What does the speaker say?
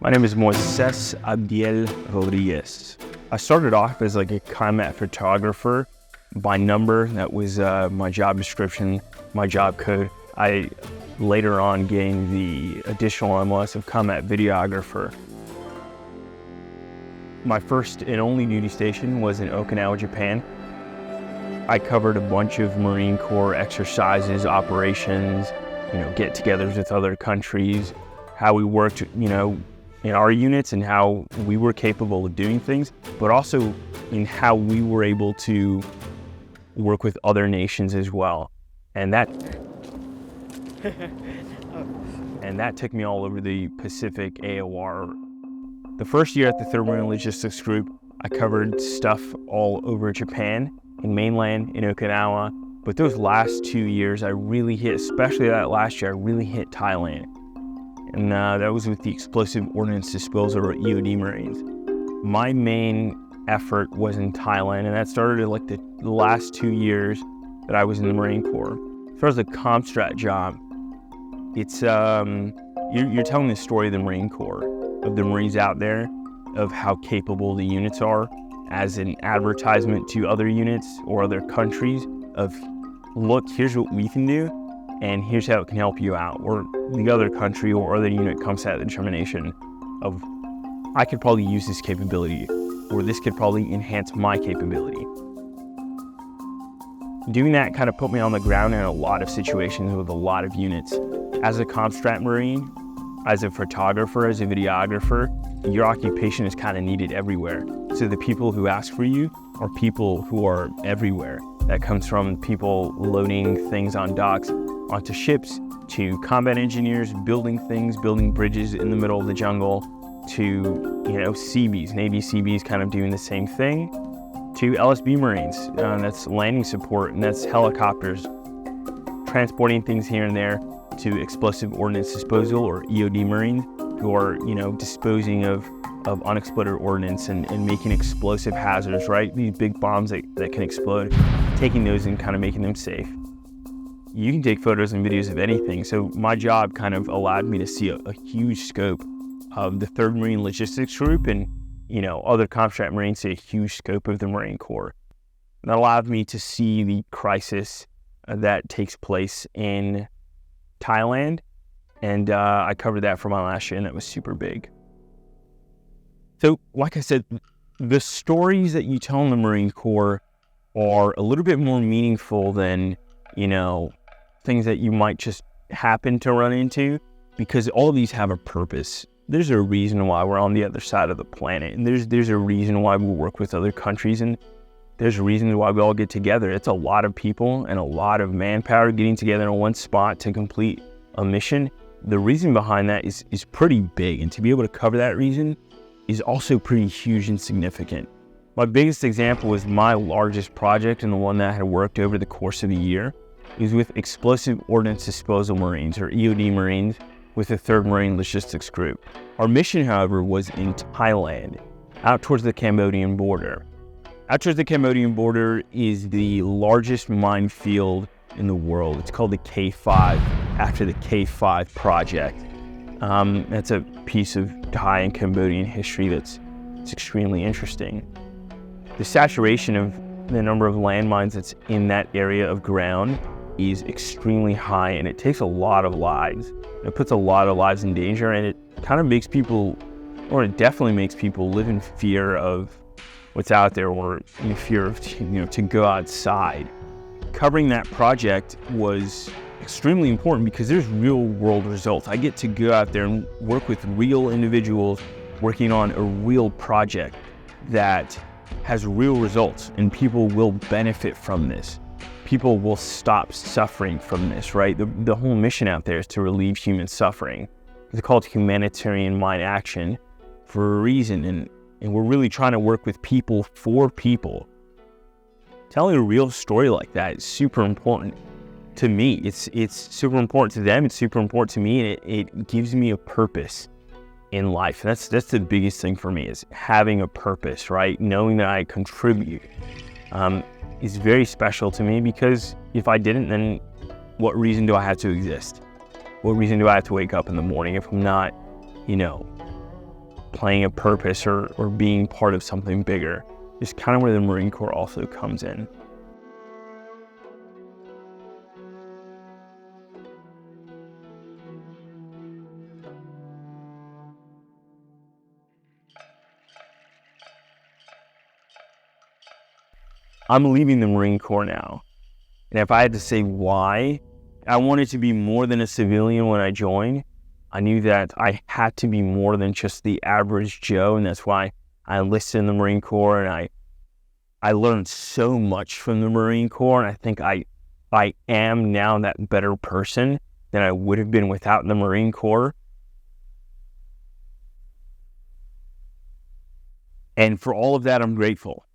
My name is Moises Rodriguez. I started off as like a combat photographer by number. That was my job description, my job code. I later on gained the additional MLS of combat videographer. My first and only duty station was in Okinawa, Japan. I covered a bunch of Marine Corps exercises, operations, get-togethers with other countries, how we worked, in our units and how we were capable of doing things, but also in how we were able to work with other nations as well. And that took me all over the Pacific AOR. The first year at the 3rd Marine Logistics Group, I covered stuff all over Japan, in mainland, in Okinawa. But those last 2 years, I really hit, especially that last year, I really hit Thailand. And that was with the Explosive Ordnance Disposal, or EOD Marines. My main effort was in Thailand, and that started at like the last 2 years that I was in the Marine Corps. As far as the Comstrat job, it's you're telling the story of the Marine Corps, of the Marines out there, of how capable the units are, as an advertisement to other units or other countries of, look, here's what we can do, and here's how it can help you out. Or the other country or other unit comes to that determination of, I could probably use this capability, or this could probably enhance my capability. Doing that kind of put me on the ground in a lot of situations with a lot of units. As a Comstrat Marine, as a photographer, as a videographer, your occupation is kind of needed everywhere. So the people who ask for you are people who are everywhere. That comes from people loading things on docks onto ships, to combat engineers building things, building bridges in the middle of the jungle, to Seabees, Navy Seabees kind of doing the same thing, to LSB Marines, that's landing support, and that's helicopters transporting things here and there, to Explosive Ordnance Disposal, or EOD Marines, who are disposing of unexploded ordnance and making explosive hazards, right? These big bombs that can explode, taking those and kind of making them safe. You can take photos and videos of anything. So my job kind of allowed me to see a huge scope of the 3rd Marine Logistics Group, and other Comstrat Marines see a huge scope of the Marine Corps. And that allowed me to see the crisis that takes place in Thailand, and I covered that for my last year, and that was super big. So, like I said, the stories that you tell in the Marine Corps are a little bit more meaningful than, things that you might just happen to run into, because all of these have a purpose. There's a reason why we're on the other side of the planet, and there's a reason why we work with other countries, and there's a reason why we all get together. It's a lot of people and a lot of manpower getting together in one spot to complete a mission. The reason behind that is pretty big, and to be able to cover that reason is also pretty huge and significant. My biggest example was my largest project, and the one that I had worked over the course of a year. It was with Explosive Ordnance Disposal Marines, or EOD Marines, with the 3rd Marine Logistics Group. Our mission, however, was in Thailand, out towards the Cambodian border. Out towards the Cambodian border is the largest minefield in the world. It's called the K5, after the K5 project. That's a piece of Thai and Cambodian history it's extremely interesting. The saturation of the number of landmines that's in that area of ground is extremely high, and it takes a lot of lives. It puts a lot of lives in danger, and it kind of makes people, or it definitely makes people live in fear of what's out there, or in fear of, to go outside. Covering that project was extremely important because there's real world results. I get to go out there and work with real individuals working on a real project that has real results, and people will benefit from this. People will stop suffering from this, right? The whole mission out there is to relieve human suffering. It's called Humanitarian Mine Action for a reason, and we're really trying to work with people for people. Telling a real story like that is super important to me. It's super important to them, it's super important to me, and it gives me a purpose in life. And that's the biggest thing for me, is having a purpose, right? Knowing that I contribute. Is very special to me, because if I didn't, then what reason do I have to exist? What reason do I have to wake up in the morning if I'm not, playing a purpose or being part of something bigger. It's kind of where the Marine Corps also comes in. I'm leaving the Marine Corps now. And if I had to say why, I wanted to be more than a civilian when I joined. I knew that I had to be more than just the average Joe, and that's why I enlisted in the Marine Corps, and I learned so much from the Marine Corps, and I think I am now that better person than I would have been without the Marine Corps. And for all of that, I'm grateful.